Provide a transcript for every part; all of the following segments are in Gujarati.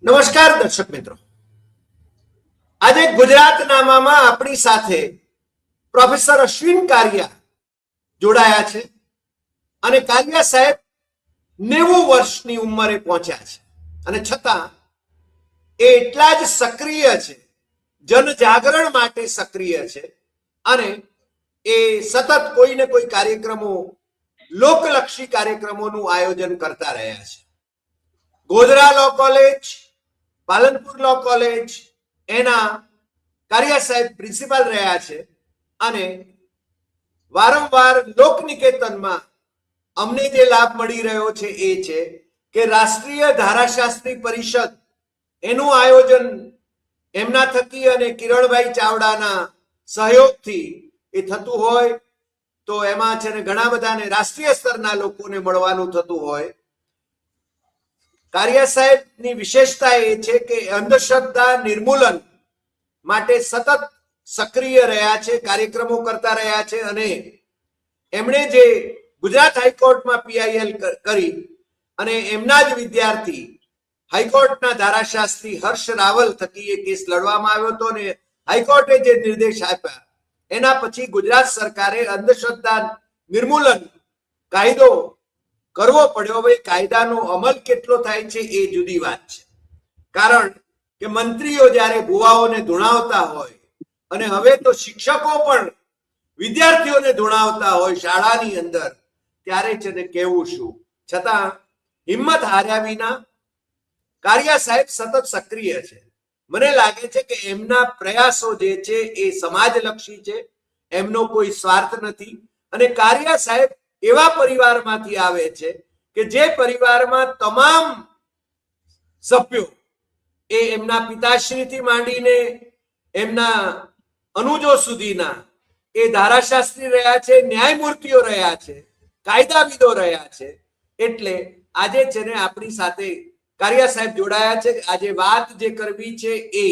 નમસ્કાર દર્શક મિત્રો, આજે ગુજરાતનામામાં આપણી સાથે પ્રોફેસર અશ્વિન કારિયા જોડાયા છે અને કારિયા સાહેબ 90 વર્ષની ઉંમરે પહોંચ્યા છે અને છતાં એ એટલા જ સક્રિય છે, જનજાગરણ માટે સક્રિય છે અને એ સતત કોઈ ને કોઈ કાર્યક્રમો, લોકલક્ષી કાર્યક્રમોનું આયોજન કરતા રહ્યા છે. Godhra law college, Palanpur law college એના કારિયા સાહેબ પ્રિન્સિપાલ રહ્યા છે અને વારંવાર લોકનિકેતનમાં અમને જે લાભ મળી રહ્યો છે એ છે કે રાષ્ટ્રીય ધારાશાસ્ત્રી પરિષદ એનું આયોજન એમના થકી અને કિરણભાઈ ચાવડાના સહયોગથી એ થતું હોય તો એમાં છે ને ઘણા બધાને રાષ્ટ્રીય સ્તરના લોકોને મળવાનું થતું હોય. કારિયા સાહેબની વિશેષતા એ છે કે અંધશ્રદ્ધા નિર્મૂલન માટે સતત સક્રિય રહ્યા છે, કાર્યક્રમો કરતા રહ્યા છે અને એમણે જે ગુજરાત હાઈકોર્ટમાં પીઆઈએલ કરી અને એમના જ વિદ્યાર્થી હાઈકોર્ટના ધારાશાસ્ત્રી હર્ષ રાવલ થકી એ કેસ લડવામાં આવ્યો હતો અને હાઈકોર્ટે જે નિર્દેશ આપ્યા એના પછી ગુજરાત સરકારે અંધશ્રદ્ધા નિર્મૂલન કાયદો કરવો પડ્યો. હવે કાયદાનો અમલ કેટલો થાય છે એ જુદી વાત છે, કારણ કે મંત્રીઓ જ્યારે ભુવાઓને ધૂણાવતા હોય અને હવે તો શિક્ષકો પણ વિદ્યાર્થીઓને ધૂણાવતા હોય શાળાની અંદર, ત્યારે છે ને કેવું શું. છતાં હિંમત હાર્યા વિના કારિયા સાહેબ સતત સક્રિય છે. મને લાગે છે કે એમના પ્રયાસો જે છે એ સમાજલક્ષી છે, એમનો કોઈ સ્વાર્થ નથી. અને કારિયા સાહેબ એવા પરિવારમાંથી આવે છે કે જે પરિવારમાં તમામ સભ્યો એ એમના પિતાશ્રીથી માંડીને એમના અનુજો સુધીના એ ધારાશાસ્ત્રી રહ્યા છે, ન્યાયમૂર્તિઓ રહ્યા છે, કાયદાવિદો રહ્યા છે. એટલે આજે છે ને આપણી સાથે કારિયા સાહેબ જોડાયા છે. આજે વાત જે કરવી છે એ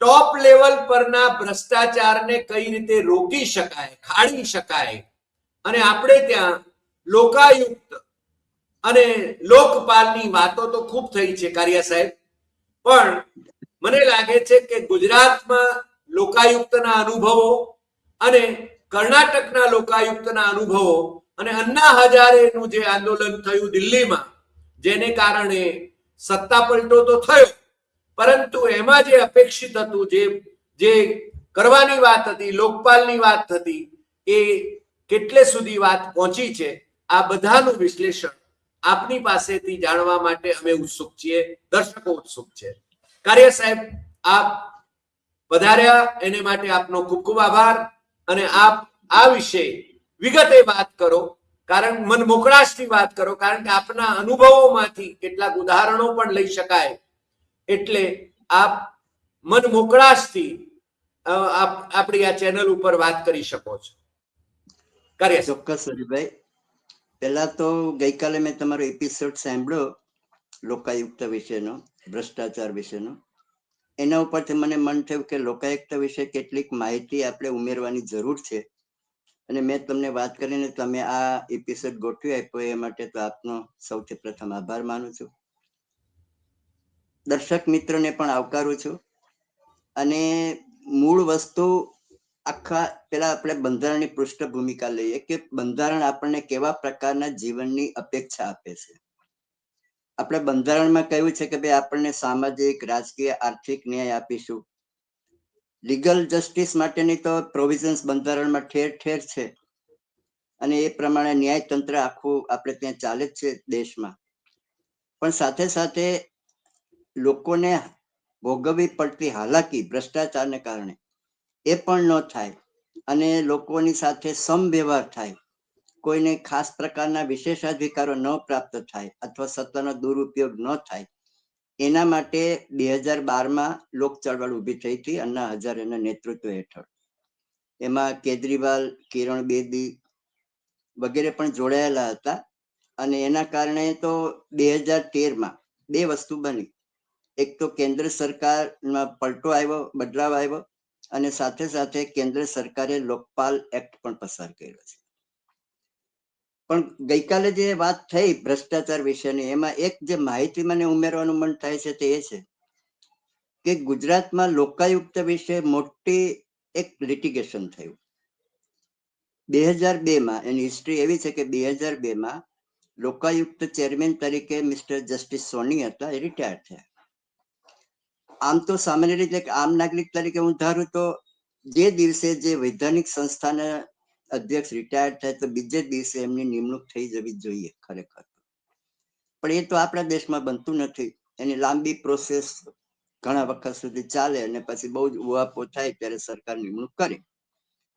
ટોપ લેવલ પરના ભ્રષ્ટાચારને કઈ રીતે રોકી શકાય, ખાળી શકાય અને આપણે ત્યાં લોકાયુક્ત અને લોકપાલની વાતો તો ખૂબ થઈ છે કારિયા સાહેબ, પણ મને લાગે છે કે ગુજરાતમાં લોકાયુક્તના અનુભવો અને કર્ણાટકના લોકાયુક્તના અનુભવો અને અન્ના હજારેનું જે આંદોલન થયું દિલ્હીમાં, જેને કારણે સત્તા પલટો તો થયો પરંતુ એમાં જે અપેક્ષિત હતું, જે કરવાની વાત હતી, લોકપાલની વાત હતી, એ કેટલે સુધી વાત પહોંચી છે, આ બધાનું વિશ્લેષણ આપની પાસેથી જાણવા માટે અમે ઉત્સુક છીએ, દર્શકો ઉત્સુક છે. કારિયા સાહેબ, આપ વધાર્યા એને માટે આપનો ખૂબ ખૂબ આભાર અને આપ આ વિશે વિગતે વાત કરો, કારણ મન મોકળાશથી વાત કરો, કારણ કે આપના અનુભવોમાંથી કેટલાક ઉદાહરણો પણ લઈ શકાય. એટલે આપ મન મોકળાશથી આપણી આ ચેનલ ઉપર વાત કરી શકો છો. ચોક્કસ હરિભાઈ, પહેલા તો ગઈકાલે મેં તમારો એપિસોડ સાંભળ્યો લોકાયુક્ત વિશેનો, ભ્રષ્ટાચાર વિશેનો. એના ઉપરથી મને મન થયું કે લોકાયુક્ત વિશે કેટલીક માહિતી આપણે ઉમેરવાની જરૂર છે અને મેં તમને વાત કરીને તમે આ એપિસોડ ગોઠવી આપ્યો એ માટે તો આપનો સૌથી પ્રથમ આભાર માનું છું. દર્શક મિત્રોને પણ આવકારું છું. અને મૂળ વસ્તુ આખા પેલા આપણે બંધારણની પૃષ્ઠભૂમિકા લઈએ કે બંધારણ આપણને કેવા પ્રકારના જીવનની અપેક્ષા આપે છે. આપણે બંધારણમાં કહ્યું છે કે ભાઈ આપણને સામાજિક, રાજકીય, આર્થિક ન્યાય આપીશું. લીગલ જસ્ટિસ માટેની તો પ્રોવિઝન્સ બંધારણમાં ઠેર ઠેર છે અને એ પ્રમાણે ન્યાયતંત્ર આખું આપણે ત્યાં ચાલે જ છે દેશમાં. પણ સાથે સાથે લોકોને ભોગવવી પડતી હાલાકી ભ્રષ્ટાચારને કારણે એ પણ ન થાય અને લોકોની સાથે સમવ્યવહાર થાય, કોઈને ખાસ પ્રકારના વિશેષાધિકારો ન પ્રાપ્ત થાય અથવા સત્તાનો દુરુપયોગ ન થાય, એના માટે 2012માં લોક ચળવળ ઊભી થઈ હતી અન્ના હઝારેના નેતૃત્વ હેઠળ. એમાં કેજરીવાલ, કિરણ બેદી વગેરે પણ જોડાયેલા હતા અને એના કારણે તો 2013માં બે વસ્તુ બની. એક તો કેન્દ્ર સરકારમાં પલટો આવ્યો, બદલાવ આવ્યો અને સાથે સાથે કેન્દ્ર સરકારે લોકપાલ એક્ટ પણ પસાર કર્યો છે. પણ ગઈકાલે જે વાત થઈ ભ્રષ્ટાચાર વિશેની, એમાં એક જે માહિતી મને ઉમેરવાનું મન થાય છે તે એ છે કે ગુજરાતમાં લોકાયુક્ત વિશે મોટી એક લિટિગેશન થયું 2002માં. એની હિસ્ટ્રી એવી છે કે 2002માં લોકાયુક્ત ચેરમેન તરીકે મિસ્ટર જસ્ટિસ સોની હતા, એ રિટાયર થયા. આમ તો સામાન્ય રીતે આમ નાગરિક તરીકે હું ધારું તો જે દિવસે જે વૈધાનિક સંસ્થાના અધ્યક્ષ રિટાયર થાય તો બીજે દિવસે એમની નિમણૂક થઈ જવી જોઈએ ખરેખર. પણ એ તો આપણા દેશમાં બનતું નથી. એની લાંબી પ્રોસેસ ઘણા વખત સુધી ચાલે અને પછી બહુ જ ઉહાપો થાય ત્યારે સરકાર નિમણૂક કરે.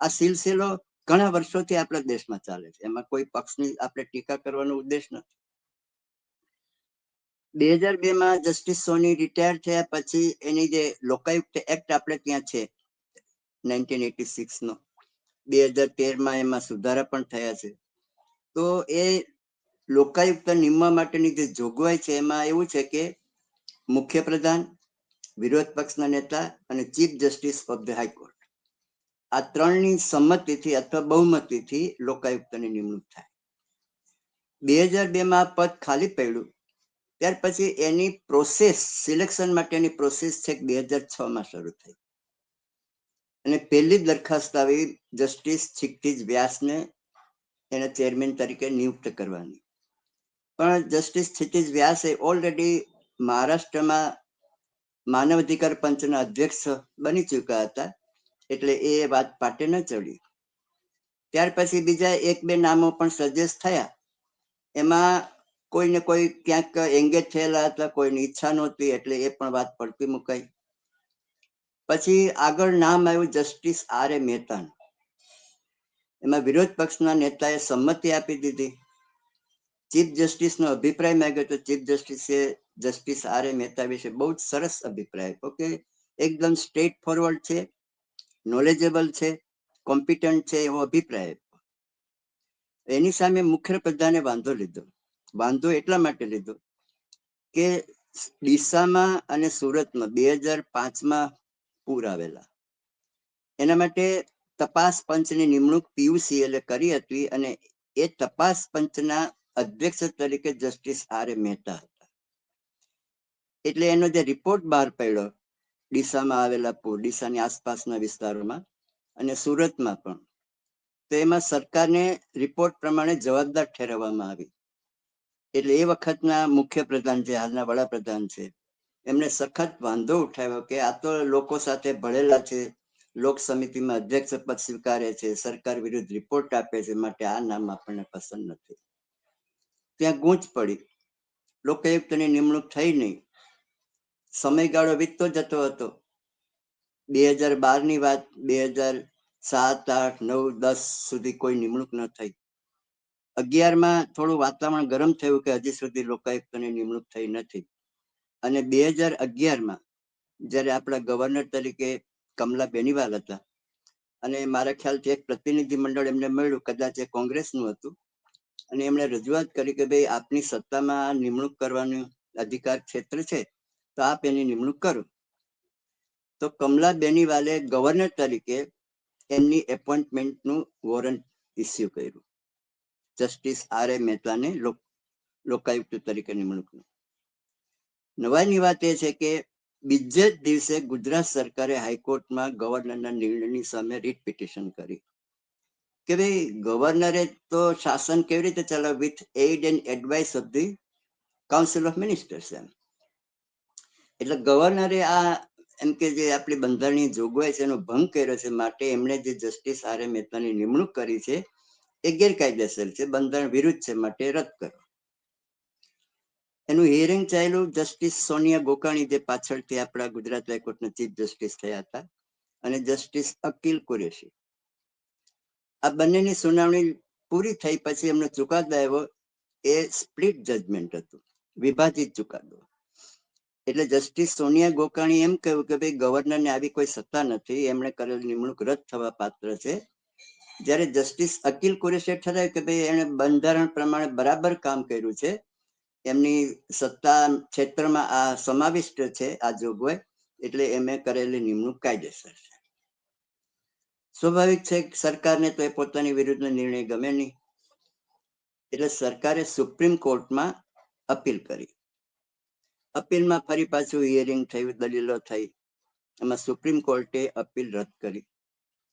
આ સિલસિલો ઘણા વર્ષોથી આપણા દેશમાં ચાલે છે. એમાં કોઈ પક્ષની આપણે ટીકા કરવાનો ઉદ્દેશ નથી. 2002માં જસ્ટિસ સોની રિટાયર થયા પછી એની જે લોકાયુક્ત એક્ટ આપણે ત્યાં છે 1986 નો, 2013માં એમાં સુધારા પણ થયા છે. તો એ લોકાયુક્ત નિમવા માટેની જે જોગવાઈ છે એમાં એવું છે કે મુખ્યપ્રધાન, વિરોધ પક્ષના નેતા અને chief justice of the high court, આ ત્રણની સંમતિથી અથવા બહુમતીથી લોકાયુક્તની નિમણૂક થાય. 2002માં આ પદ ખાલી પડ્યું. ત્યાર પછી એની પ્રોસેસ, સિલેક્શન માટેની પ્રોસેસ છે 2006માં શરૂ થઈ અને પહેલી દરખાસ્ત આવી જસ્ટિસ ક્ષિતિજ વ્યાસને એના ચેરમેન તરીકે નિયુક્ત કરવાની. પણ જસ્ટિસ ક્ષિતિજ વ્યાસે ઓલરેડી મહારાષ્ટ્રમાં માનવ અધિકાર પંચના અધ્યક્ષ બની ચૂક્યા હતા, એટલે એ વાત પાટે ન ચડી. ત્યાર પછી બીજા એક બે નામો પણ સજેસ્ટ થયા. એમાં કોઈને કોઈ ક્યાંક એંગેજ થયેલા હતા, કોઈની ઈચ્છા નહોતી, એટલે એ પણ વાત પડતી મુકાઈ. પછી આગળ નામ આવ્યું જસ્ટિસ આર એ મહેતા. એમાં વિરોધ પક્ષના નેતાએ સંમતિ આપી દીધી. ચીફ જસ્ટિસનો અભિપ્રાય માંગ્યો તો ચીફ જસ્ટિસે જસ્ટિસ આર એ મહેતા વિશે બહુ જ સરસ અભિપ્રાય આપ્યો કે એકદમ સ્ટ્રેટ ફોરવર્ડ છે, નોલેજેબલ છે, કોમ્પિટન્ટ છે, એવો અભિપ્રાય આપ્યો. એની સામે મુખ્યપ્રધાને વાંધો લીધો. વાંધો એટલા માટે લીધો કે ડીસામાં અને સુરતમાં 2005માં પૂર આવેલા. એના માટે તપાસ પંચની નિમણૂક પીયુસીએલે કરી હતી અને એ તપાસ પંચના અધ્યક્ષ તરીકે જસ્ટિસ આર એ મહેતા હતા. એટલે એનો જે રિપોર્ટ બહાર પડ્યો ડીસામાં આવેલા પૂર, ડીસાની આસપાસના વિસ્તારોમાં અને સુરતમાં પણ, તો એમાં સરકારને રિપોર્ટ પ્રમાણે જવાબદાર ઠેરવવામાં આવી. એટલે એ વખતના મુખ્યપ્રધાન, જે હાલના વડાપ્રધાન છે, એમને સખત વાંધો ઉઠાવ્યો કે આ તો લોકો સાથે ભળેલા છે, લોક સમિતિમાં અધ્યક્ષ પદ સ્વીકારે છે, સરકાર વિરુદ્ધ રિપોર્ટ આપે છે, માટે આ નામ આપણને પસંદ નથી. ત્યાં ગૂંચ પડી, લોકાયુક્તની નિમણૂક થઈ નહીં. સમયગાળો વીતતો જતો હતો. 2012ની વાત, 2007, 8, 9, 10 સુધી કોઈ નિમણૂક ન થઈ. 11માં થોડું વાતાવરણ ગરમ થયું કે હજી સુધી લોકાયુક્તની નિમણૂક થઈ નથી. અને 2011માં જ્યારે આપણા ગવર્નર તરીકે કમલા બેનિવાલ હતા અને મારા ખ્યાલથી એક પ્રતિનિધિ મંડળ એમને મળ્યું, કદાચ એ કોંગ્રેસનું હતું, અને એમણે રજૂઆત કરી કે ભાઈ આપની સત્તામાં નિમણૂક કરવાનું અધિકાર ક્ષેત્ર છે, તો આપ એની નિમણૂક કરો. તો કમલા બેનિવાલે ગવર્નર તરીકે એમની એપોઇન્ટમેન્ટનું વોરંટ ઇસ્યુ કર્યું જસ્ટિસ આર એ મહેતાને લોકાયુક્ત તરીકે નિમણૂકનું. નવાઈની વાત એ છે કે બીજે જ દિવસે ગુજરાત સરકારે હાઈકોર્ટમાં ગવર્નરના નિર્ણયની સામે રીટ પિટિશન કરી કે ભાઈ ગવર્નરે તો શાસન કેવી રીતે ચલાવ with aid and advice of the council of ministers. એટલે ગવર્નરે આ એમ કે જે આપણી બંધારણીય જોગવાઈ છે એનો ભંગ કર્યો છે, માટે એમણે જે જસ્ટિસ આર એ મહેતાની નિમણૂક કરી છે એ ગેરકાયદેસર છે, બંધારણ વિરુદ્ધ છે, માટે રદ કરો. એનું હિયરિંગ ચાલ્યું. જસ્ટિસ સોનિયા ગોકાણી, જે પાછળથી આપણા ગુજરાત હાઈકોર્ટના ચીફ જસ્ટિસ થયા હતા, અને જસ્ટિસ અકીલ કુરેશી, આ બંનેની સુનાવણી પૂરી થઈ પછી એમનો ચુકાદો આવ્યો. એ સ્પ્લિટ જજમેન્ટ હતું, વિભાજિત ચુકાદો. એટલે જસ્ટિસ સોનિયા ગોકાણી એમ કહ્યું કે ભાઈ ગવર્નરને આવી કોઈ સત્તા નથી, એમણે કરેલી નિમણૂક રદ થવા પાત્ર છે. જ્યારે જસ્ટિસ અકીલ કુરેશીએ ઠરાવ્યું કે ભાઈ એણે બંધારણ પ્રમાણે બરાબર કામ કર્યું છે, એમની સત્તા ક્ષેત્રમાં આ સમાવિષ્ટ છે આ જોગવાઈ, એટલે એમણે કરેલી નિમણૂક કાયદેસર છે. સ્વાભાવિક છે સરકારને તો એ પોતાની વિરુદ્ધનો નિર્ણય ગમે નહીં. એટલે સરકારે સુપ્રીમ કોર્ટમાં અપીલ કરી. અપીલમાં ફરી પાછું હિયરિંગ થયું, દલીલો થઈ. એમાં સુપ્રીમ કોર્ટે અપીલ રદ કરી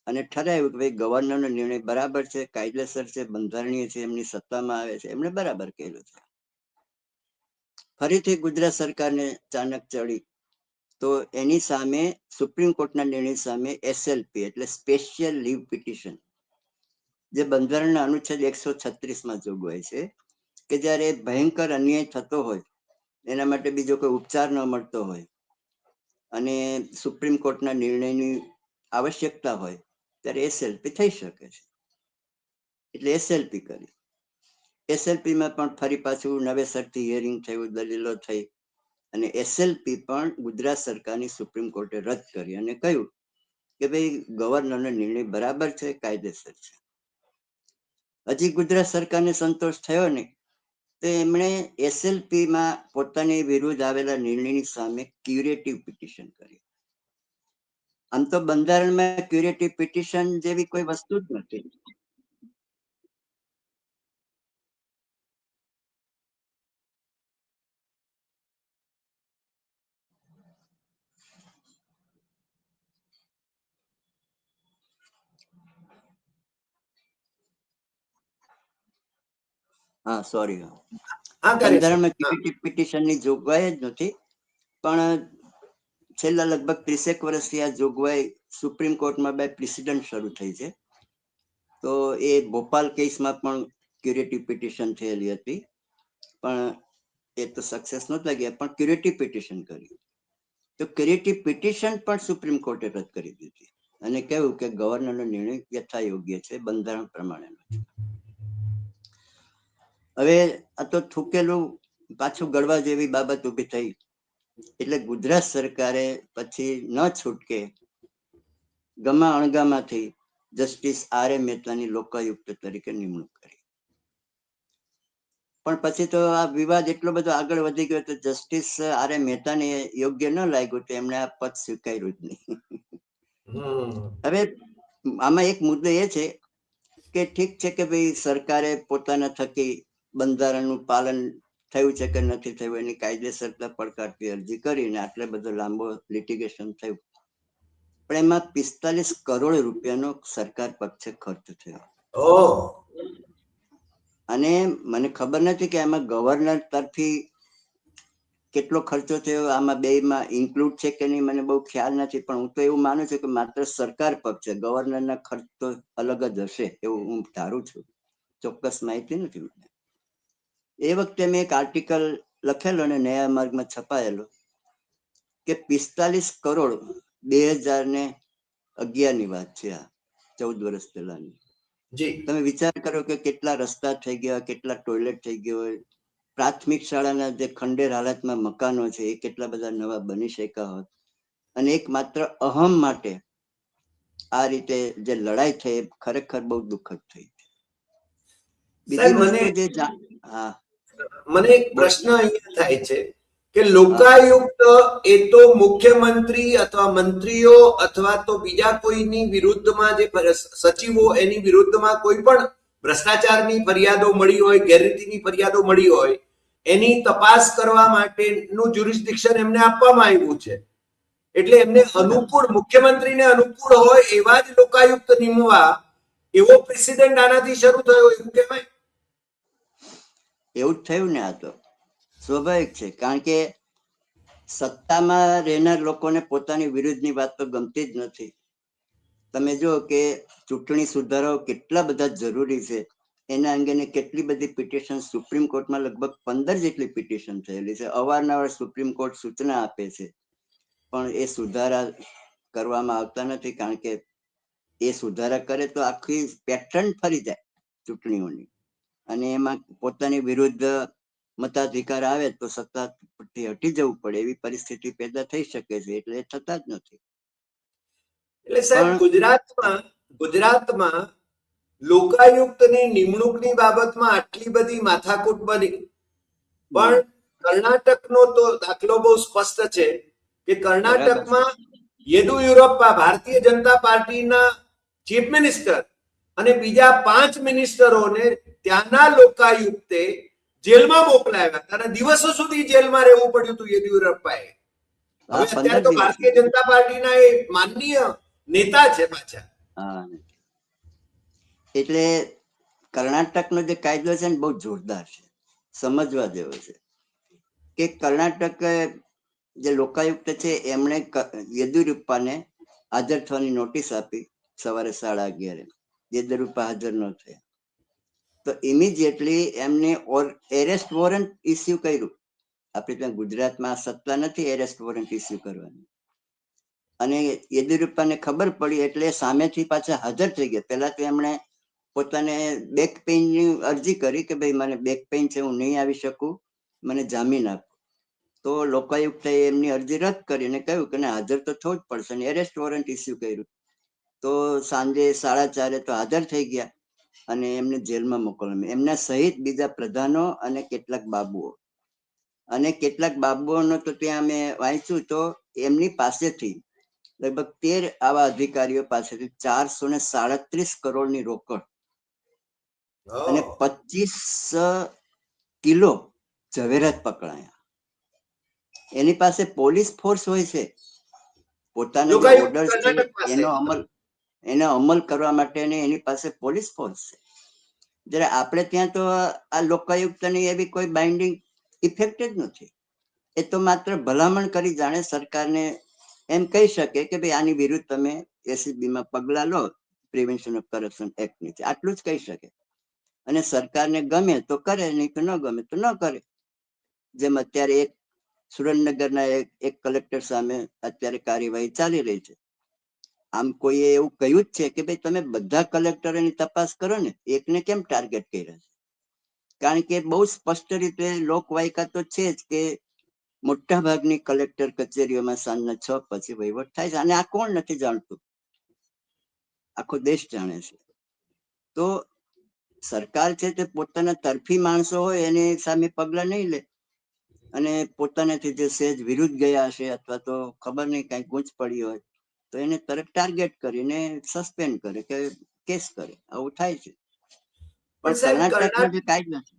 અને ઠરાવ્યું કે ભાઈ ગવર્નરનો નિર્ણય બરાબર છે, કાયદેસર છે, બંધારણીય છે, એમની સત્તામાં આવે છે, એમણે બરાબર કર્યું છે. ફરીથી ગુજરાત સરકારને ચાનક ચડી તો એની સામે સુપ્રીમ કોર્ટના નિર્ણય સામે SLP એટલે સ્પેશિયલ લીવ પિટિશન, જે બંધારણના અનુચ્છેદ 136માં જોગવાઈ છે કે જ્યારે ભયંકર અન્યાય થતો હોય, એના માટે બીજો કોઈ ઉપચાર ન મળતો હોય અને સુપ્રીમ કોર્ટના નિર્ણયની આવશ્યકતા હોય ત્યારે SLP થઈ શકે છે. એટલે SLP કરી. SLPમાં પણ ફરી પાછું નવેસરથી હિયરિંગ થયું, દલીલો થઈ અને SLP પણ ગુજરાત સરકારની સુપ્રીમ કોર્ટે રદ કરી અને કહ્યું કે ભાઈ ગવર્નરનો નિર્ણય બરાબર છે, કાયદેસર છે. હજી ગુજરાત સરકારને સંતોષ થયો નહીં તો એમણે SLPમાં પોતાની વિરુદ્ધ આવેલા નિર્ણયની સામે ક્યુરેટિવ પિટિશન કરી. આમ તો બંધારણમાં ક્યુરેટિવ પિટિશન જેવી કોઈ વસ્તુ જ નથી. હા, સોરી, બંધારણમાં ક્યુરેટિવ પિટિશનની જોગવાઈ જ નથી, પણ છેલ્લા લગભગ 30 વર્ષથી આ જોગવાઈ સુપ્રીમ કોર્ટમાં બાય પ્રેસિડન્ટ શરૂ થઈ છે. તો એ ભોપાલ કેસમાં પણ ક્યુરેટિવ પિટિશન થયેલી હતી, પણ એ તો સક્સેસ નહોતા ગયા, પણ ક્યુરેટિવ પિટિશન કરી. તો ક્યુરેટિવ પિટિશન પણ સુપ્રીમ કોર્ટે રદ કરી દીધી અને કહ્યું કે ગવર્નરનો નિર્ણય યથાયોગ્ય છે, બંધારણ પ્રમાણેનો છે. હવે આ તો થૂકેલું પાછું ગળવા જેવી બાબત ઊભી થઈ. એટલે ગુજરાત સરકારે પછી ન છૂટકે ગમા અણગામાંથી જસ્ટિસ R. A. મહેતાની લોકાયુક્ત તરીકે નિમણૂક કરી. પણ પછી તો આ વિવાદ એટલો બધો આગળ વધી ગયો તો જસ્ટિસ R. A. મહેતાને યોગ્ય ન લાગ્યું તો એમણે આ પદ સ્વીકાર્યું જ નહીં. હવે આમાં એક મુદ્દો એ છે કે ઠીક છે કે ભાઈ સરકારે પોતાના થકી બંધારણનું પાલન થયું છે કે નથી થયું એની કાયદેસરતા પડકારતી અરજી કરીને આટલે બધો લાંબો લિટિગેશન થયું, પણ એમાં 45 કરોડ રૂપિયાનો સરકાર પક્ષે ખર્ચ થયો. અને મને ખબર નથી કે આમાં ગવર્નર તરફી કેટલો ખર્ચો થયો, આમાં બેમાં ઇન્ક્લુડ છે કે નહીં મને બહુ ખ્યાલ નથી, પણ હું તો એવું માનું છું કે માત્ર સરકાર પક્ષે, ગવર્નરના ખર્ચ તો અલગ જ હશે એવું હું ધારું છું, ચોક્કસ માહિતી નથી. એ વખતે મેં એક આર્ટિકલ લખેલો અને નયા માર્ગમાં છપાયેલો કે 45 કરોડ 2011ની વાત છે, આ 14 વર્ષ પહેલાની. તમે વિચાર કરો કે કેટલા રસ્તા થઈ ગયા, કેટલા ટોયલેટ થઈ ગયો હોય, પ્રાથમિક શાળાના જે ખંડેર હાલતમાં મકાનો છે એ કેટલા બધા નવા બની શક્યા હોત. અને એક માત્ર અહમ માટે આ રીતે જે લડાઈ થઈ ખરેખર બહુ દુઃખદ થઈ. બીજી વસ્તુ જે મને એક પ્રશ્ન અહીંયા થાય છે કે લોકાયુક્ત એ તો મુખ્યમંત્રી અથવા મંત્રીઓ અથવા તો બીજા કોઈની વિરુદ્ધમાં જે સચિવો એની વિરુદ્ધમાં કોઈ પણ ભ્રષ્ટાચારની ફરિયાદો મળી હોય, ગેરરીતિની ફરિયાદો મળી હોય, એની તપાસ કરવા માટેનું જ્યુરિસ્ડિક્શન એમને આપવામાં આવ્યું છે. એટલે એમને અનુકૂળ, મુખ્યમંત્રીને અનુકૂળ હોય એવા જ લોકાયુક્ત નિમવા એવો પ્રેસિડેન્ટ આનાથી શરૂ થયો એવું કહેવાય. એવું જ થયું ને. આ તો સ્વાભાવિક છે, કારણ કે સત્તામાં રહેનાર લોકોને પોતાની વિરુદ્ધની વાત તો ગમતી જ નથી. તમે જો કે ચૂંટણી સુધારાઓ કેટલા બધા જરૂરી છે, એના અંગેની કેટલી બધી પિટિશન સુપ્રીમ કોર્ટમાં લગભગ 15 જેટલી પિટિશન થયેલી છે. અવારનવાર સુપ્રીમ કોર્ટ સૂચના આપે છે, પણ એ સુધારા કરવામાં આવતા નથી, કારણ કે એ સુધારા કરે તો આખી પેટર્ન ફરી જાય ચૂંટણીઓની, અને એમાં પોતાની વિરુદ્ધ મતાધિકાર આવે તો સત્તા હટી જવું પડે એવી પરિસ્થિતિ પેદા થઈ શકે છે, એટલે એ થતા જ નથી. એટલે સાહેબ ગુજરાતમાં લોકાયુક્તની નિમણૂકની બાબતમાં આટલી બધી માથાકૂટ બની, પણ કર્ણાટકનો તો દાખલો બહુ સ્પષ્ટ છે કે કર્ણાટકમાં યેદુયુરપ્પા ભારતીય જનતા પાર્ટીના ચીફ મિનિસ્ટર અને બીજા 5 મિનિસ્ટરોને ત્યાંના લોકાયુક્તે જેલમાં મોકલાવ્યા હતા અને દિવસો સુધી જેલમાં રહેવું પડ્યું હતું યેદિયુરપ્પાએ. હવે અત્યારે તો ભારતીય જનતા પાર્ટીના એ માનનીય નેતા છે પાછા. હા, એટલે કર્ણાટકનો જે કાયદો છે ને બહુ જોરદાર છે, સમજવા જેવો છે. કે કર્ણાટક જે લોકાયુક્ત છે એમણે યેદિયુરપ્પાને હાજર થવાની નોટિસ આપી સવારે 11:30. યેદિયુરપ્પા હાજર ન થયા તો ઇમિડિયેટલી એમને એરેસ્ટ વોરંટ ઇસ્યુ કર્યું. આપણે ત્યાં ગુજરાતમાં સત્તા નથી એરેસ્ટ વોરંટ ઇસ્યુ કરવાની. અને યેદિયુરપ્પાને ખબર પડી એટલે સામેથી પાછા હાજર થઈ ગયા. પહેલા તો એમણે પોતાને બેક પેઇનની અરજી કરી કે ભાઈ મને બેક પેઇન છે, હું નહીં આવી શકું, મને જામીન આપો. તો લોકાયુક્તે એમની અરજી રદ કરીને કહ્યું કે હાજર તો થવું જ પડશે અને એરેસ્ટ વોરંટ ઇસ્યુ કર્યું. તો સાંજે 4:30 તો હાજર થઈ ગયા અને એમને જેલમાં મોકલવામાં. એમના સહિત બીજા પ્રધાનો અને કેટલાક બાબુઓ તો ત્યાં મેં વાંચ્યું તો એમની પાસેથી લગભગ 13 આવા અધિકારીઓ પાસેથી 437 કરોડની રોકડ અને 25 કિલો ઝવેરાત પકડાયા. એની પાસે પોલીસ ફોર્સ હોય છે, પોતાના જે ઓર્ડર્સ છે એનો અમલ કરવા માટે એની પાસે પોલીસ ફોર્સ છે. જ્યારે આપણે ત્યાં તો આ લોકાયુક્તની એવી કોઈ બાઇન્ડિંગ ઇફેક્ટ જ નથી. એ તો માત્ર ભલામણ કરી જાણે સરકારને એમ કહી શકે કે ભાઈ આની વિરુદ્ધ તમે એસીબીમાં પગલાં લો, પ્રિવેન્શન ઓફ કરપ્શન એક્ટ નીચે, આટલું જ કહી શકે. અને સરકારને ગમે તો કરે, નહીં તો ન ગમે તો ન કરે. જેમ અત્યારે સુરેન્દ્રનગરના એક કલેક્ટર સામે અત્યારે કાર્યવાહી ચાલી રહી છે. આમ કોઈએ એવું કહ્યું જ છે કે ભાઈ તમે બધા કલેક્ટરોની તપાસ કરો ને, એકને કેમ ટાર્ગેટ કર્યા છે? કારણ કે બહુ સ્પષ્ટ રીતે લોકવાયકા તો છે જ કે મોટા ભાગની કલેક્ટર કચેરીઓમાં સાંજના 6 પછી વહીવટ થાય છે. અને આ કોણ નથી જાણતું? આખો દેશ જાણે છે. તો સરકાર છે તે પોતાના તરફી માણસો હોય એની સામે પગલા નહીં લે અને પોતાનાથી જે સહેજ વિરુદ્ધ ગયા હશે અથવા તો ખબર નહીં કઈ ગૂંચ પડી હોય તો એને તરત ટાર્ગેટ કરીને સસ્પેન્ડ કરે કે કેસ કરે. આવું થાય છે. પણ કર્ણાટકમાં જે કાયદો છે,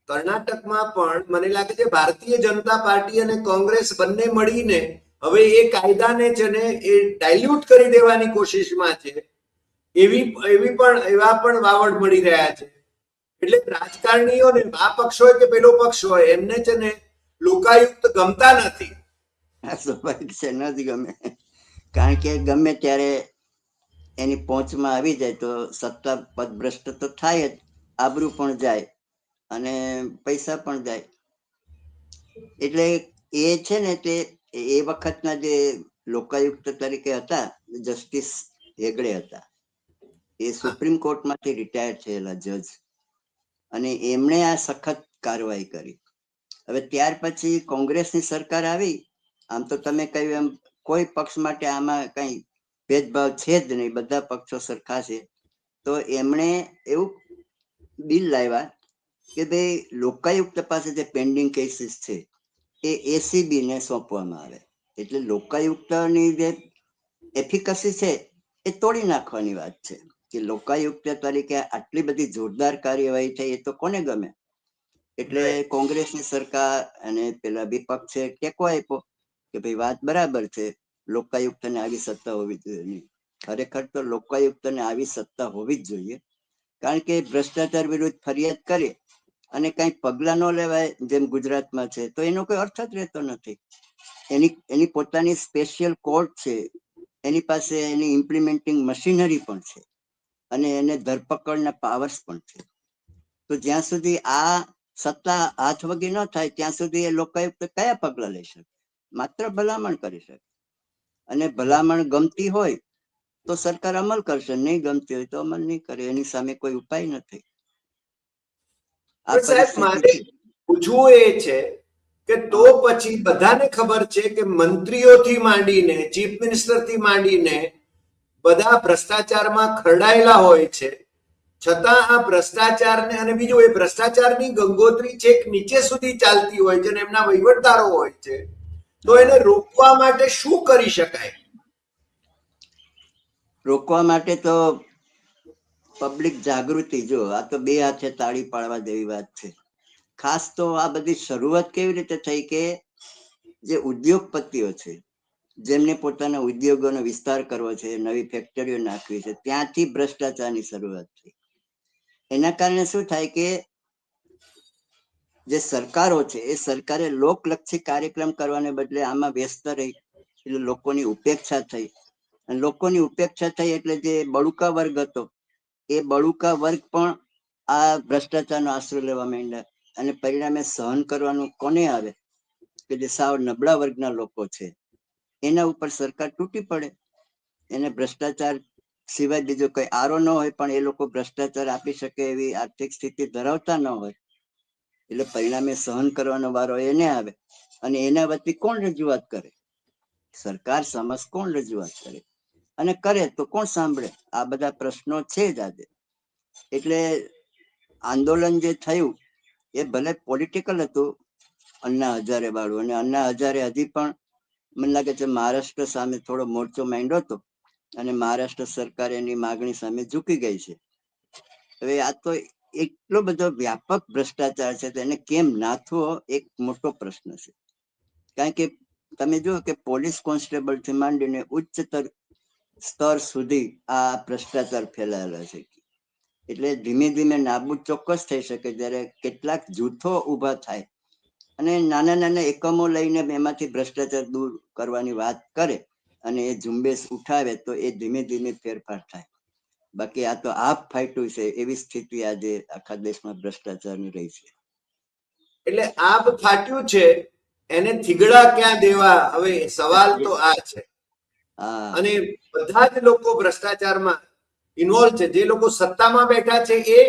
કર્ણાટકમાં પણ મને લાગે છે ભારતીય જનતા પાર્ટી અને કોંગ્રેસ બંને મળીને હવે એ કાયદાને છે ને એ ડાયલ્યુટ કરી દેવાની કોશિશમાં છે. એવા પણ વાવડ મળી રહ્યા છે. એટલે રાજકારણીઓને આ પક્ષ હોય કે પેલો પક્ષ હોય એમને છે ને લોકાયુક્ત ગમતા નથી. સ્વાભાવિક છે, નથી ગમે. કારણ કે ગમે ત્યારે એની પહોંચમાં આવી જાય તો સત્તા પદ ભ્રષ્ટ તો થાય જ, આબરૂ પણ જાય અને પૈસા પણ જાય. એટલે એ છે ને તે એ વખતના જે લોકાયુક્ત તરીકે હતા જસ્ટિસ હેગડે હતા. એ સુપ્રીમ કોર્ટમાંથી રિટાયર થયેલા જજ અને એમણે આ સખત કાર્યવાહી કરી. હવે ત્યાર પછી કોંગ્રેસની સરકાર આવી. આમ તો તમે કહ્યું એમ કોઈ પક્ષ માટે આમાં કઈ ભેદભાવ છે જ નહીં, બધા પક્ષો સરખા છે. તો એમણે એવું બિલ લાવ્યા કે ભાઈ લોકાયુક્ત પાસે જે પેન્ડિંગ કેસીસ છે એ એસીબી ને સોંપવામાં આવે. એટલે લોકાયુક્તની જે એફિકસી છે એ તોડી નાખવાની વાત છે. કે લોકાયુક્ત તરીકે આટલી બધી જોરદાર કાર્યવાહી થઈ, એ તો કોને ગમે? એટલે કોંગ્રેસની સરકાર અને પેલા વિપક્ષે ટેકો આપ્યો કે ભાઈ વાત બરાબર છે, લોકાયુક્તને આવી સત્તા હોવી જોઈએ. ખરેખર તો લોકાયુક્તને આવી સત્તા હોવી જ જોઈએ. કારણ કે ભ્રષ્ટાચાર વિરુદ્ધ ફરિયાદ કરે અને કઈ પગલા ન લેવાય જેમ ગુજરાતમાં છે તો એનો કોઈ અર્થ જ રહેતો નથી. એની પોતાની સ્પેશિયલ કોર્ટ છે, એની પાસે એની ઇમ્પ્લિમેન્ટિંગ મશીનરી પણ છે અને એને ધરપકડના પાવર્સ પણ છે. તો જ્યાં સુધી આ સત્તા હાથ વગી ન થાય ત્યાં સુધી એ લોકાયુક્ત કયા પગલા લઈ શકે? માત્ર ભલામણ કરી શકે. અને ભલામણ ગમતી હોય તો સરકાર અમલ કરશે, નહીં ગમતી હોય તો અમલ નહીં કરે. એની સામે કોઈ ઉપાય નથી. આ સાહેબ મારે પૂછવું એ છે કે તો પછી બધાને ખબર છે કે મંત્રીઓથી માંડીને ચીફ મિનિસ્ટરથી માંડીને બધા ભ્રષ્ટાચારમાં ખરડાયેલા હોય છે, છતાં આ ભ્રષ્ટાચારને અને બીજું એ ભ્રષ્ટાચારની ગંગોત્રી છેક નીચે સુધી ચાલતી હોય છે અને એમના વહીવટદારો હોય છે. તો એને રોકવા માટે શું કરી શકાય? રોકવા માટે તો પબ્લિક જાગૃતિ, જો આ તો બે હાથે તાળી પાડવા જેવી વાત છે. ખાસ તો આ બધી શરૂઆત કેવી રીતે થઈ કે જે ઉદ્યોગપતિઓ છે, જેમને પોતાના ઉદ્યોગોનો વિસ્તાર કરવો છે, નવી ફેક્ટરીઓ નાખવી છે, ત્યાંથી ભ્રષ્ટાચારની શરૂઆત થઈ. એના કારણે શું થાય કે જે સરકારો છે એ સરકારે લોકલક્ષી કાર્યક્રમ કરવાને બદલે આમાં વ્યસ્ત રહી, એટલે લોકોની ઉપેક્ષા થઈ. અને લોકોની ઉપેક્ષા થઈ એટલે જે બળુકા વર્ગ હતો એ બળુકા વર્ગ પણ આ ભ્રષ્ટાચારનો આશરો લેવા માંડ્યા. અને પરિણામે સહન કરવાનું કોને આવે? કે જે સાવ નબળા વર્ગના લોકો છે એના ઉપર સરકાર તૂટી પડે. એને ભ્રષ્ટાચાર સિવાય બીજો કઈ આરો ન હોય, પણ એ લોકો ભ્રષ્ટાચાર આપી શકે એવી આર્થિક સ્થિતિ ધરાવતા ન હોય, એટલે પરિણામે સહન કરવાનો વારો એને આવે. અને એના વતી કોણ રજૂઆત કરે? સરકાર સમક્ષ કોણ રજૂઆત કરે? અને કરે તો કોણ સાંભળે? આ બધા પ્રશ્નો છે જ આજે. એટલે આંદોલન જે થયું એ ભલે પોલિટિકલ હતું, અન્ના હજારે વાળું, અને અન્ના હજારે હજી પણ મને લાગે છે મહારાષ્ટ્ર સામે થોડો મોરચો માંડ્યો હતો, અને મહારાષ્ટ્ર સરકાર એની માગણી સામે ઝૂકી ગઈ છે. હવે આ તો એટલો બધો વ્યાપક ભ્રષ્ટાચાર છે, તેને કેમ નાથવો એક મોટો પ્રશ્ન છે. કારણ કે તમે જુઓ કે પોલીસ કોન્સ્ટેબલ થી માંડીને ઉચ્ચતર સ્તર સુધી આ ભ્રષ્ટાચાર ફેલાયેલો છે. એટલે ધીમે ધીમે નાબૂદ ચોક્કસ થઈ શકે જ્યારે કેટલાક જૂથો ઉભા થાય અને નાના નાના એકમો લઈને એમાંથી ભ્રષ્ટાચાર દૂર કરવાની વાત કરે અને એ ઝુંબેશ ઉઠાવે તો એ ધીમે ધીમે ફેરફાર થાય. બાકી આ તો આપ ફાટ્યું છે એવી સ્થિતિ આજે આખા દેશમાં ભ્રષ્ટાચારની રહી છે. એટલે આબ ફાટ્યું છે, એને થીગડા ક્યાં દેવા? હવે સવાલ તો આ છે. અને બધા જ લોકો ભ્રષ્ટાચારમાં ઇન્વોલ્વ છે. જે લોકો સત્તામાં બેઠા છે એ,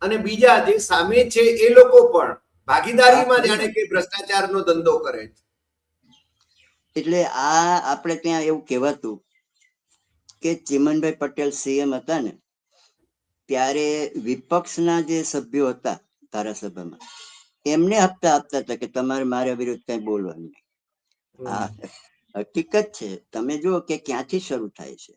અને બીજા જે સામે છે એ લોકો પણ ભાગીદારીમાં જાણે કે ભ્રષ્ટાચારનો ધંધો કરે છે. એટલે આ આપણે ત્યાં એવું કહેવાતું કે ચીમનભાઈ પટેલ સીએમ હતા ને, ત્યારે વિપક્ષના જે સભ્યો હતા ધારાસભામાં, એમને હપ્તા આપતા હતા કે તમારે મારા વિરુદ્ધ કઈ બોલવાનું નહીં. આ હકીકત છે. તમે જુઓ કે ક્યાંથી શરૂ થાય છે.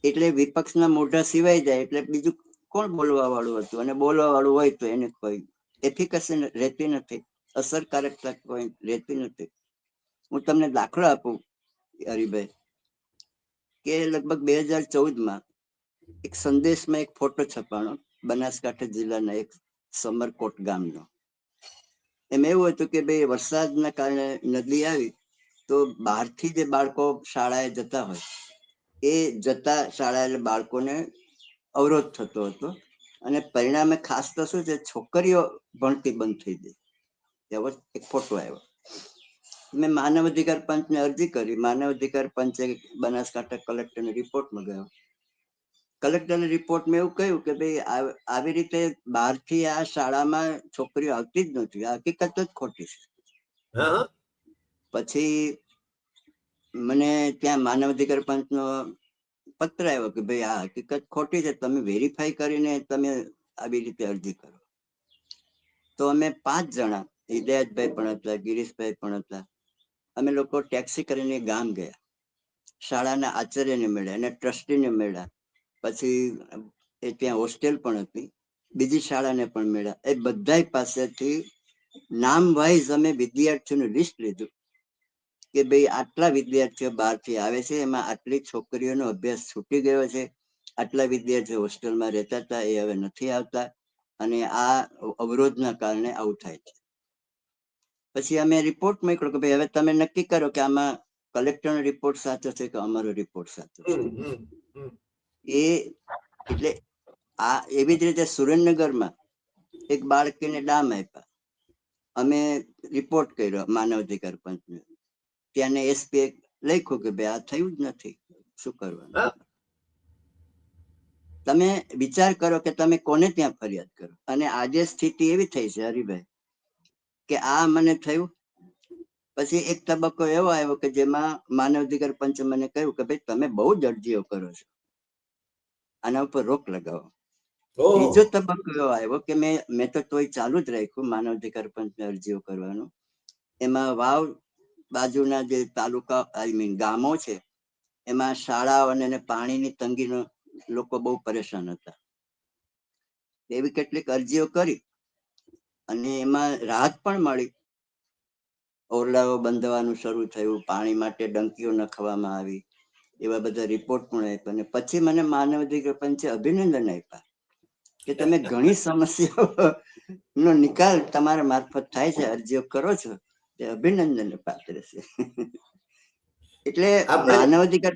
એટલે વિપક્ષના મોઢા સિવાય જાય એટલે બીજું કોણ બોલવા વાળું હતું? અને બોલવા વાળું હોય તો એને કોઈ એફિકસી રહેતી નથી, અસરકારકતા કોઈ રહેતી નથી. હું તમને દાખલો આપું હરિભાઈ, કે લગભગ 2014માં એક સંદેશમાં એક ફોટો છપાણો બનાસકાંઠા જિલ્લાના એક સમરકોટ ગામનો. એમ એવું હતું કે ભાઈ વરસાદના કારણે નદી આવી તો બહારથી જે બાળકો શાળાએ જતા હોય એ જતા શાળા બાળકોને અવરોધ થતો હતો, અને પરિણામે ખાસ તો શું છે, છોકરીઓ ભણતી બંધ થઈ ગઈ. એવો એક ફોટો આવ્યો. મેં માનવ અધિકાર પંચને અરજી કરી. માનવ અધિકાર પંચે બનાસકાંઠા કલેક્ટરને રિપોર્ટ મંગાવ્યો. કલેક્ટરના રિપોર્ટમાં એવું કહ્યું કે ભાઈ આવી રીતે બહારથી આ શાળામાં છોકરીઓ આવતી જ નથી. આ હકીકત જ ખોટી છે. પછી મને ત્યાં માનવ અધિકાર પંચનો પત્ર આવ્યો કે ભાઈ આ હકીકત ખોટી છે, તમે વેરીફાઈ કરીને તમે આવી રીતે અરજી કરો. તો અમે 5 જણા, હિદાયતભાઈ પણ હતા, ગિરીશભાઈ પણ હતા, અમે લોકો ટેક્સી કરીને ગામ ગયા. શાળાના આચાર્યને મળ્યા અને ટ્રસ્ટીને મળ્યા. પછી એ ત્યાં હોસ્ટેલ પણ હતી, બીજી શાળાને પણ મળ્યા. એ બધા પાસેથી નામ વાઇઝ અમે વિદ્યાર્થીઓનું લિસ્ટ લીધું કે ભાઈ આટલા વિદ્યાર્થીઓ બહારથી આવે છે, એમાં આટલી છોકરીઓનો અભ્યાસ છૂટી ગયો છે, આટલા વિદ્યાર્થીઓ હોસ્ટેલમાં રહેતા હતા એ હવે નથી આવતા, અને આ અવરોધના કારણે આવું થાય છે. પછી અમે રિપોર્ટ મોકલ્યો કે ભાઈ હવે તમે નક્કી કરો કે આમાં કલેક્ટરનો રિપોર્ટ સાચો છે કે અમારો રિપોર્ટ સાચો છે. એ એટલે આ એવી જ રીતે સુરેન્દ્રનગરમાં એક બાળકીને ડામ આપ્યા. અમે રિપોર્ટ કર્યો માનવ અધિકાર પંચને. ત્યાંને એસપી લખ્યું કે ભાઈ આ થયું જ નથી, શું કરવાનું? તમે વિચાર કરો કે તમે કોને ત્યાં ફરિયાદ કરો. અને આજે સ્થિતિ એવી થઈ છે હરિભાઈ કે આ મને થયું. પછી એક તબક્કો એવો આવ્યો કે જેમાં માનવ અધિકાર પંચે મને કહ્યું કે ભાઈ તમે બહુ જ અરજીઓ કરો છો, આના ઉપર રોક લગાવો. ત્રીજો તબક્કો એવો આવ્યો કે મેં તો તોય ચાલુ જ રાખ્યું માનવ અધિકાર પંચને અરજીઓ કરવાનું. એમાં વાવ બાજુના જે તાલુકા ગામો છે એમાં શાળાઓ અને પાણીની તંગીનો લોકો બહુ પરેશાન હતા. એવી કેટલીક અરજીઓ કરી અને એમાં રાહત પણ મળી. ઓરડાઓ બંધવાનું શરૂ થયું, પાણી માટે ડંકીઓ નખવામાં આવી, એવા બધા રિપોર્ટ પણ આપ્યા. અને પછી મને માનવ અધિકાર પંચે અભિનંદન આપ્યા કે તમે ઘણી સમસ્યાઓ નો નિકાલ તમારા મારફત થાય છે, અરજીઓ કરો છો, તે અભિનંદન પાત્ર છે. એટલે આપણે માનવ અધિકાર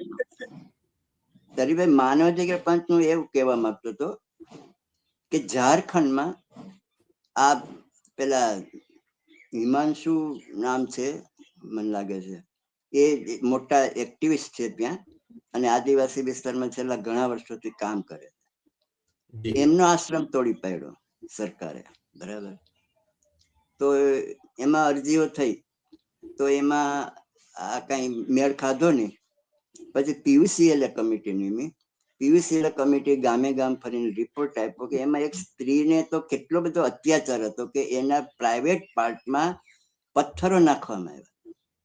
દરીભાઈ, માનવ અધિકાર પંચ નું એવું કહેવા માંગતો હતો કે ઝારખંડમાં આ પેલા હિમાંશુ નામ છે, મને લાગે છે, એ મોટા એક્ટિવિસ્ટ છે ત્યાં, અને આદિવાસી વિસ્તારમાં છેલ્લા ઘણા વર્ષોથી કામ કરે. એમનો આશ્રમ તોડી પાડ્યો સરકારે, બરાબર. તો એમાં અરજીઓ થઈ, તો એમાં આ કઈ મેળ ખાધો નહીં. પછી પીયુસીએલ કમિટી નિમી. પીયુસીએલ કમિટી ગામે ગામ ફરીને રિપોર્ટ આપ્યો કે એમાં એક સ્ત્રીને તો કેટલો બધો અત્યાચાર હતો કે એના પ્રાઇવેટ પાર્ટમાં પથ્થરો નાખવામાં આવ્યા.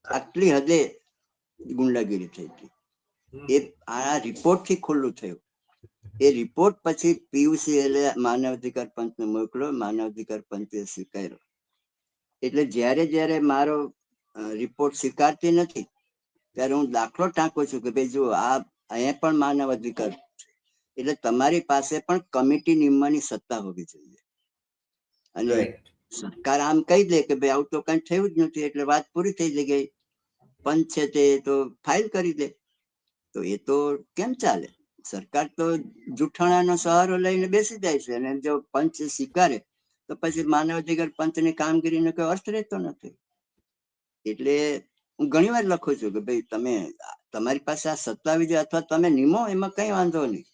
આટલી હદે ગુંડાગીરી થઈ હતી. એ આ રિપોર્ટ થી ખુલ્લું થયું. એ રિપોર્ટ પછી પીયુસીએલ માનવ અધિકાર પંચને મોકલ્યો, માનવ અધિકાર પંચે સ્વીકાર્યો. એટલે જ્યારે જ્યારે મારો રિપોર્ટ સ્વીકારતી નથી ત્યારે હું દાખલો ટાંકું છું કે ભાઈ જો આ અહીંયા પણ માનવ અધિકાર, એટલે તમારી પાસે પણ કમિટી નિમવાની સત્તા હોવી જોઈએ. અને સરકાર આમ કહી દે કે ભાઈ આવું તો કઈ થયું જ નથી, એટલે વાત પૂરી થઈ ગઈ, પંચ છે તે તો ફાઇલ કરી દે. તો એ તો કેમ ચાલે? સરકાર તો જૂઠાણાનો સહારો લઈને બેસી જાય છે, અને જો પંચ સ્વીકારે તો પછી માનવ અધિકાર પંચની કામગીરીનો કોઈ અર્થ રહેતો નથી. એટલે હું ઘણી વાર લખું છું કે ભાઈ તમે તમારી પાસે આ સત્તા આવી જાય અથવા તમે નિમો, એમાં કઈ વાંધો નહીં.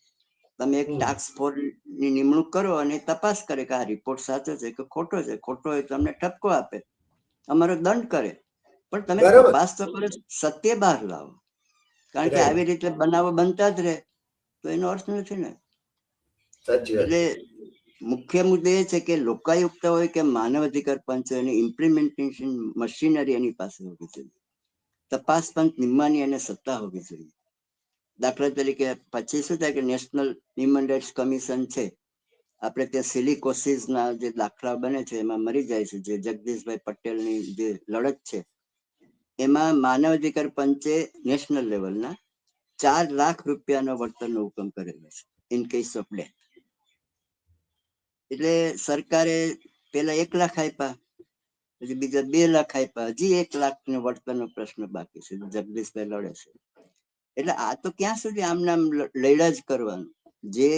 તમે એક ટાસ્ક ફોર્સ ની નિમણૂક કરો અને તપાસ કરે કે આ રિપોર્ટ સાચો છે કે ખોટો છે. ખોટો હોય તો તમને ઠપકો આપે, અમારો દંડ કરે, પણ તમે તપાસ તો કરો, સત્ય બહાર લાવો. કારણ કે આવી રીતે બનાવો બનતા જ રહે તો એનો અર્થ નથી ને. એટલે મુખ્ય મુદ્દો એ છે કે લોકાયુક્ત હોય કે માનવ અધિકાર પંચ, એની ઇમ્પ્લિમેન્ટેશન મશીનરી એની પાસે હોવી જોઈએ. તપાસ પંચ નિમવાની એને સત્તા હોવી જોઈએ. દાખલા તરીકે પછી શું થાય કે નેશનલ હ્યુમન રાઇટ્સ કમિશન છે, આપણે ત્યાં સિલિકોસિસ ના જે દાખલા બને છે એમાં મરી જાય છે, જે જગદીશભાઈ પટેલની જે લડત છે, એમાં માનવ અધિકાર પંચે નેશનલ લેવલના 4 લાખ રૂપિયાનો વળતરનો હુકમ કરેલો છે ઇન કેસ ઓફ ડેથ. એટલે સરકારે પેલા 1 લાખ આપ્યા, પછી બીજા 2 લાખ આપ્યા, હજી 1 લાખનો વળતરનો પ્રશ્ન બાકી છે, જગદીશભાઈ લડે છે. એટલે આ તો ક્યાં સુધી આમ નામ લડ્યા જ કરવાનું? જે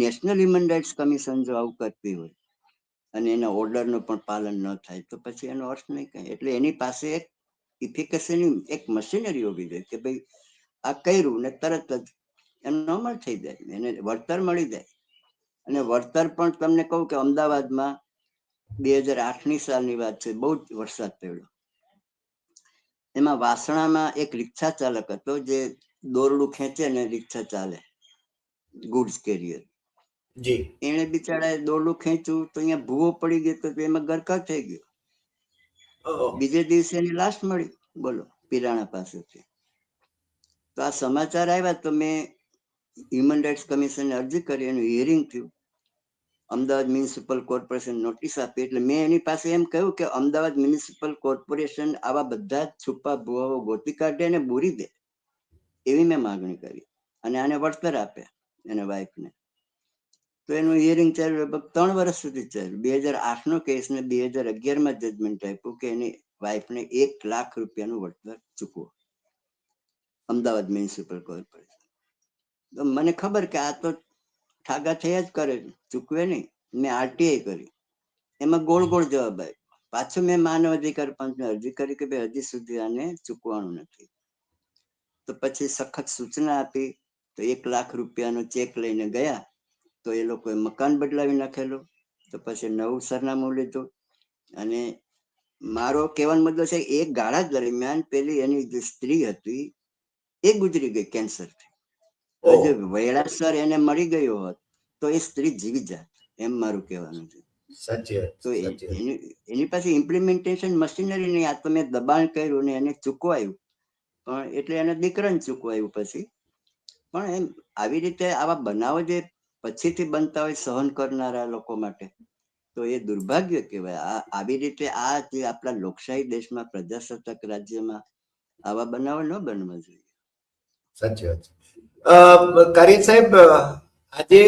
નેશનલ હ્યુમન રાઇટ્સ કમિશન જો આવું કરતી હોય અને એના ઓર્ડરનું પણ પાલન ન થાય તો પછી એનો અર્થ નહીં કઈ. એટલે એની પાસે એક ઇફિકસીની એક મશીનરી હોવી જોઈએ કે ભાઈ આ કર્યું ને તરત જ એનો અમલ થઈ જાય, એને વળતર મળી જાય. અને વળતર પણ તમને કહું કે અમદાવાદમાં 2008ની સાલની વાત છે, બહુ જ વરસાદ પડ્યો. એમાં વાસણામાં એક રિક્ષા ચાલક હતો જે દોરડું ખેંચે ને રિક્ષા ચાલે, ગુડ્સ કેરિયર. એને બિચારા દોરડું ખેંચ્યું તો અહીંયા ભૂવો પડી ગયો, તો એમાં ગરકા થઈ ગયો. બીજે દિવસે એની લાશ મળી, બોલો, પિરાણા પાસેથી. તો આ સમાચાર આવ્યા તો મેં હ્યુમન રાઇટ્સ કમિશનને અરજી કરી, એનું હિયરિંગ થયું. અમદાવાદ મ્યુનિસિપલ કોર્પોરેશન નોટિસ આપી. એટલે મેં એની પાસે એમ કહ્યું કે અમદાવાદ મ્યુનિસિપલ કોર્પોરેશન આવા બધા છુપા ભુવાઓ ગોતી કાઢે અને બૂરી દે, એવી મેં માગણી કરી, અને આને વળતર આપે એના વાઇફને. તો એનું હિયરિંગ ચાલ્યું, લગભગ 3 વર્ષ સુધી ચાલ્યું. 2008નો કેસ ને 2011માં જજમેન્ટ આપ્યું કે એની વાઇફને 1 લાખ રૂપિયાનું વળતર ચૂકવો, અમદાવાદ મ્યુનિસિપલ કોર્પોરેશન. તો મને ખબર કે આ તો ઠાગા થયા જ કરે, ચૂકવે નહીં. મેં આરટીઆઈ કરી, એમાં ગોળ ગોળ જવાબ આવ્યો. પાછું મેં માનવ અધિકાર પંચને અરજી કરી કે ભાઈ હજી સુધી આને ચૂકવાનું નથી. તો પછી સખત સૂચના આપી, તો 1 લાખ રૂપિયાનો ચેક લઈને ગયા, તો એ લોકોએ મકાન બદલાવી નાખેલું. તો પછી નવું સરનામું લીધું. અને મારો કહેવાનો મુદ્દો છે, એક ગાળા દરમિયાન પેલી એની જે સ્ત્રી હતી એ ગુજરી ગઈ કેન્સરથી. જો વેળાસર એને મળી ગયો હોત તો એ સ્ત્રી જીવી જાત, એમ મારું કહેવાનું છે. તો એની પાસે ઇમ્પ્લિમેન્ટેશન મશીનરી નહીં. આ તો મેં દબાણ કર્યું ને એને ચૂકવાયું, પણ એટલે એને દીકરાને ચૂકવાયું પછી. પણ એમ આવી રીતે આવા બનાવો જે પછીથી બનતા હોય સહન કરનારા લોકો માટે તો એ દુર્ભાગ્ય કહેવાય. આવી રીતે આ જે આપણા લોકશાહી દેશમાં, પ્રજાસત્તાક રાજ્યમાં આવા બનાવો ન બનવા જોઈએ. સાચી વાત છે. કારિયા સાહેબ, આજે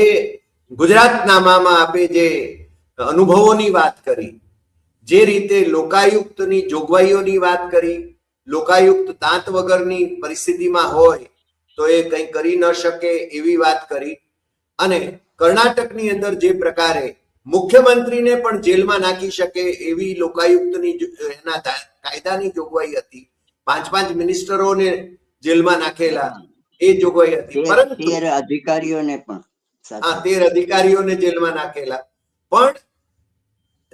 ગુજરાતનામામાં આપે જે અનુભવોની વાત કરી, જે રીતે લોકાયુક્તની જોગવાઈઓની વાત કરી, લોકાયુક્ત દાંત વગરની પરિસ્થિતિમાં હોય તો એ કંઈ કરી ન શકે એવી વાત કરી, અને કર્ણાટકની અંદર જે પ્રકારે મુખ્યમંત્રીને પણ જેલમાં નાખી શકે એવી લોકાયુક્તની એના કાયદાની જોગવાઈ હતી, 5 મિનિસ્ટરોને જેલમાં નાખેલા એ જોગવાઈ હતી, પરંતુ 13 અધિકારીઓને પણ 13 અધિકારીઓને જેલમાં નાખેલા. પણ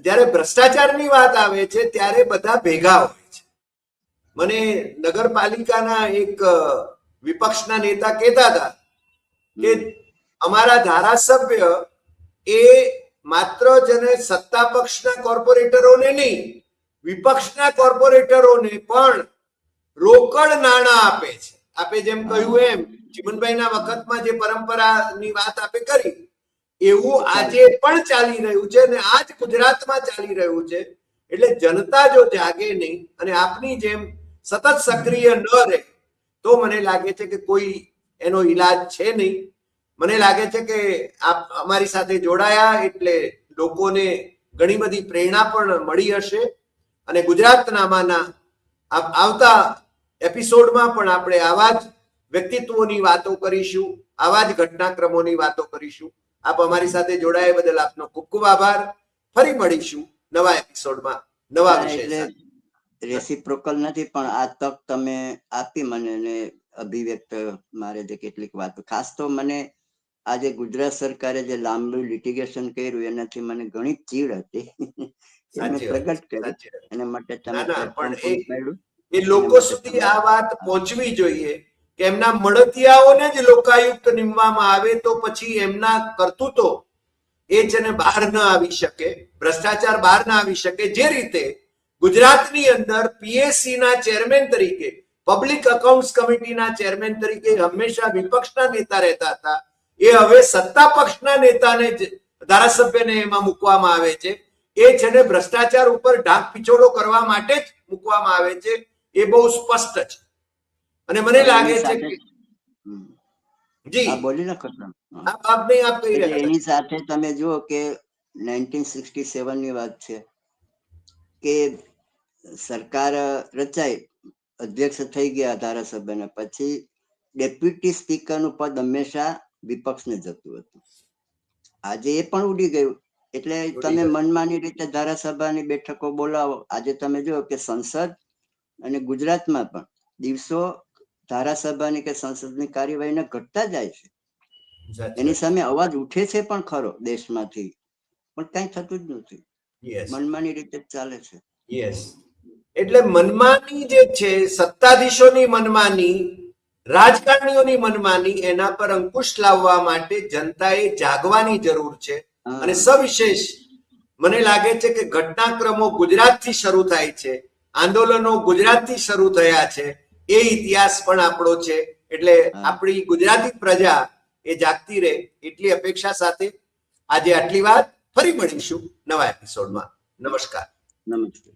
જ્યારે ભ્રષ્ટાચારની વાત આવે છે ત્યારે બધા ભેગા હોય છે. મને નગરપાલિકાના એક વિપક્ષના નેતા કહેતા હતા કે અમારા ધારાસભ્ય એ માત્ર જેને સત્તા પક્ષના કોર્પોરેટરોને નહીં, વિપક્ષના કોર્પોરેટરોને પણ રોકડ નાણાં આપે છે. આપે જેમ કહ્યું એમ ચીમનભાઈના વખતમાં જે પરંપરાની વાત આપે કરી, એવું આજે પણ ચાલી રહ્યું છે અને આજ ગુજરાતમાં ચાલી રહ્યું છે. એટલે જનતા જો જાગે નહીં અને આપની જેમ સતત સક્રિય ન રહે તો મને લાગે છે કે કોઈ એનો ઈલાજ છે નહીં. મને લાગે છે કે આપ અમારી સાથે જોડાયા એટલે લોકોને ઘણી બધી પ્રેરણા પણ મળી હશે, અને ગુજરાતનામાના આવતા એપિસોડમાં પણ આપણે આવા જ વ્યક્તિત્વોની વાતો કરીશું, આવા જ ઘટનાક્રમોની વાતો કરીશું. આપ અમારી સાથે જોડાયા બદલ આપનો ખૂબ ખૂબ આભાર. ફરી મળીશું નવા એપિસોડમાં નવા વિષય સાથે. રેસિપ્રોકલ નથી, પણ આ તક તમે આપી મને ને અભિવ્યક્ત મારે જે કેટલીક વાતો, ખાસ તો મને આજે ગુજરાત સરકારે જે લાંબુ લિટિગેશન કર્યું એનાથી મને ઘણી ચીડ હતી. એને પ્રગટ કરી, એના માટે તમે પ્લેટફોર્મ પૂરું પાડ્યું. એ લોકો સુધી આ વાત પહોંચવી જોઈએ કે એમના મળતિયાઓને જ લોકાયુક્ત નીમવામાં આવે તો પછી એમના કરતૂતો એ છે ને બહાર ન આવી શકે, ભ્રષ્ટાચાર બહાર ના આવી શકે. જે રીતે ગુજરાતની અંદર પીએસસી ના ચેરમેન તરીકે, પબ્લિક અકાઉન્ટ્સ કમિટીના ચેરમેન તરીકે હંમેશા વિપક્ષના નેતા રહેતા હતા, એ હવે સત્તા પક્ષના નેતાને ધારાસભ્યને એમાં મૂકવામાં આવે છે. એ છે ને ભ્રષ્ટાચાર ઉપર ઢાક પિછોડો કરવા માટે જ મૂકવામાં આવે છે. એ બહુ સ્પષ્ટ છે. અને મને લાગે છે કે જી બોલી નાખો. આપ કહી રહ્યા એની સાથે તમે જુઓ કે 1967 ની વાત છે કે સરકાર રચાઈ, અધ્યક્ષ થઈ ગયા ધારાસભ્યને, પછી ડેપ્યુટી સ્પીકર નું પદ હંમેશા વિપક્ષને જતું હતું. આજે એ પણ ઉડી ગયું. એટલે તમે મનમાની રીતે ધારાસભાની બેઠકો બોલાવો. આજે તમે જુઓ કે સંસદ અને ગુજરાતમાં પણ દિવસો ધારાસભાની કે સંસદની કાર્યવાહીને ઘટતા જાય છે. એની સામે અવાજ ઉઠે છે પણ ખરો દેશમાંથી, પણ કઈ થતું જ નથી. મનમાની રીતે જ ચાલે છે. એટલે મનમાની જે છે, સત્તાધીશોની મનમાની, રાજકારણીઓની મનમાની, એના પર અંકુશ લાવવા માટે જનતાએ જાગવાની જરૂર છે. અને સવિશેષ મને લાગે છે કે ઘટનાક્રમો ગુજરાતથી શરૂ થાય છે, આંદોલનો ગુજરાતથી શરૂ થયા છે, એ ઇતિહાસ પણ આપણો છે. એટલે આપણી ગુજરાતી પ્રજા એ જાગતી રહે એટલી અપેક્ષા સાથે આજે આટલી વાત. ફરી મળીશું નવા એપિસોડમાં. નમસ્કાર. નમસ્તે.